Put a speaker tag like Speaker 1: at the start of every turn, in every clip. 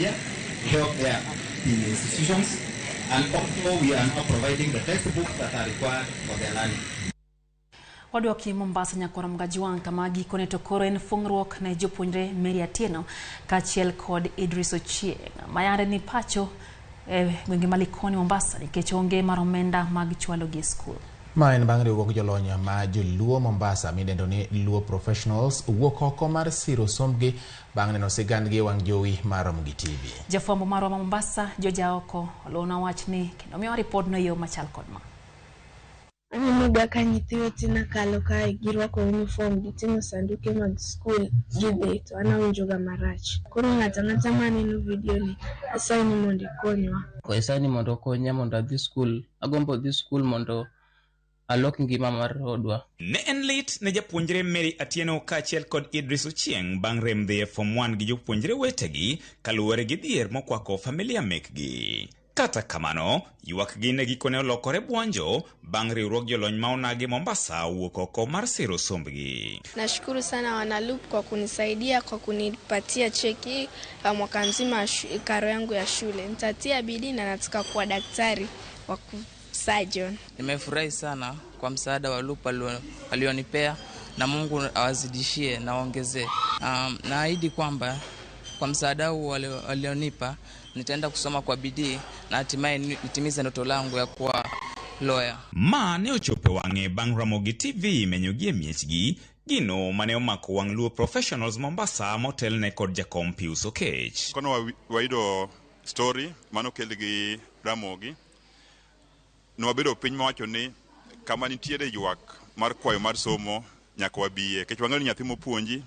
Speaker 1: area to help their institutions, and also we are now providing the textbooks that are required for their learning.
Speaker 2: Wadoki Mombasa nyakora mgajuan kama gikone tokoro en fungruok na jopuonjre Mary Atieno kachiel kod Idris Ochieng. Mayare ni pacho gwenge malikoni Mombasa nikech onge maromenda mag chwalo gi school.
Speaker 3: Maen bang' riwruok jolony ma joluo Mombasa midendo ni Luo Professionals wuok oko mar siro sombgi bang' neno sigandgi wang' jowi mar Mugi TV. Jafwambo marwa Mombasa Joja Oko olona wach ni kendo miyo report no yo machal kod ma.
Speaker 4: Muga ka nyithindo tina kalo kae girwako uniform giting'o sanduke mag school gidhi to anawinjoga marach. Koro ng'ata maneno video ni asaini mondo ikonywa.
Speaker 5: Asaini mondo okonya mondo adhi school. Agombo dhi school mondo alok ngima mar odwa.
Speaker 6: Ne en lit ne japuonjre Mary Atieno kachiel kod Idris Ochieng bang' rem dhi form 1 gi jopuonjre wetegi kaluwore gi dhier mokwako familia mekgi. Kata kamano, ywak gi ne gikone olokore buonjo bang' riwruok jolony ma onagi Mombasa wuok oko mar siro sombgi.
Speaker 4: Nashukuru sana wanalup kwa kunisaidia kwa kunipatia cheki mwaka mzima karo yangu ya shule. Nitatia bidii na nataka kuwa daktari wa surgeon.
Speaker 5: Nimefurahi sana kwa msaada wa Lup alionipea na Mungu awazidishie na waongezee. Naahidi kwamba kwa msaada huu alionipa nitaenda kusoma kwa bidii na hatimaye nitimize ndoto langu ya kuwa lawyer.
Speaker 6: Ma ne ochope wang'e bang' Ramogi TV menyogie miechgi gino mane omako wang' Luo Professionals Mombasa motel ne kod jakom Pius Okech.
Speaker 7: Kono waido story mano kelgi Ramogi. Nwabedo piny mawacho ni kama nitiere ywak mar kwayo mar somo nyaka wabiye. Kech wang'ani nyathi mopuonji,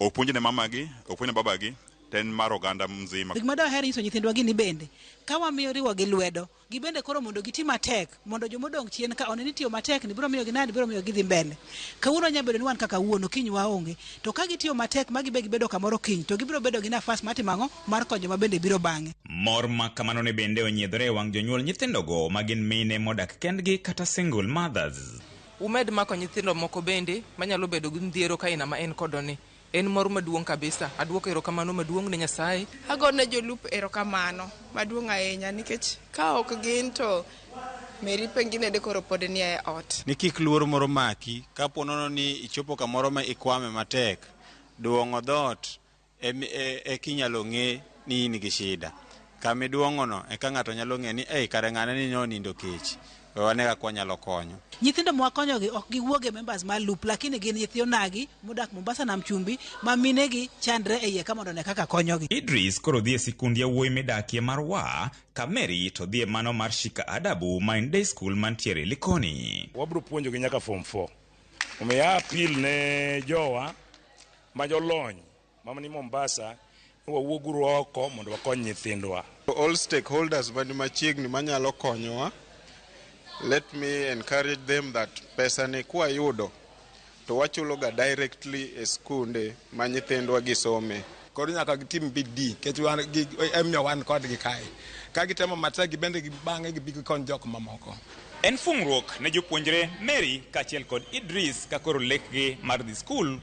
Speaker 7: opuonji ne mamagi, opuonji ne babagi. Ten mar oganda mzima.
Speaker 8: Gimada heri nyiso nyithindwa gini bende ka wamiyo riwa gi lwedo gibende koro mondo giti matek mondo jomodong chien ka oneni tiyo matek ni biro miyo ginani biro miyo gidhi mbele. Kawuono nyabedo ni wan kaka wuono kiny waonge to ka gitiyo matek gibedo kamoro kiny to gibiro bedo gi nafas matimango mar konyo mabende biro bang'e.
Speaker 6: Mor ma kamano ne bende onyiedhore wang' jonyuol nyithindogo magin mine modak kendgi kata single mothers.
Speaker 9: Umed mako nyithindo moko bende manyalo bedo gi ndhiero ka ina ma en kodoni. En mor maduong' kabisa. Adwoko erokamano maduong' ne Nyasaye.
Speaker 10: Agone jolup erokamano maduong' ahinya nikech ka ok gin to Mary pengine de koro pod ni e ot.
Speaker 11: Ni kik luoro moro maki kapo nono ni ichopo kamoro ma ikwame matek. Duong'o dhoot e kinyalo ng'e ni in gi shida. Kama duong'ono e ka ng'ato nyalo ng'e ni kare ng'ane ni nonindo kech. Wane ka kwanyalo konyo.
Speaker 8: Nyithindo mwakonyogi ok giwuoge members mar Lup lakini gin nyithindo nagi modak Mombasa na Mchumbi ma minegi chandre e iye kama ne kaka konyogi.
Speaker 6: Idris koro dhie sikundi ya wuoyi midakie mar Wa, ka Mary to dhie mano mar Shika Adabu Mind Day School mantiere Likoni.
Speaker 12: Wabro puonjogi nyaka form 4. Omiya appeal ne jowa ma jolony mamani Mombasa wawuoguru oko mondo wakony nyithindwa.
Speaker 13: All stakeholders mani machiegni manyalo konyowa. Let me encourage them that pesa ni kwa yudo to wachuloga directly e skunde ma nyithindwa gisome.
Speaker 14: Koro nyaka gitim bidii kech wan gi emyo wan kod gi kae. Ka gitemo matek gibende gibang'e gibigi kon jok mamoko.
Speaker 6: En fungruok ne jopuonjre Mary kachiel kod Idris ka koro lekgi mar dhi skul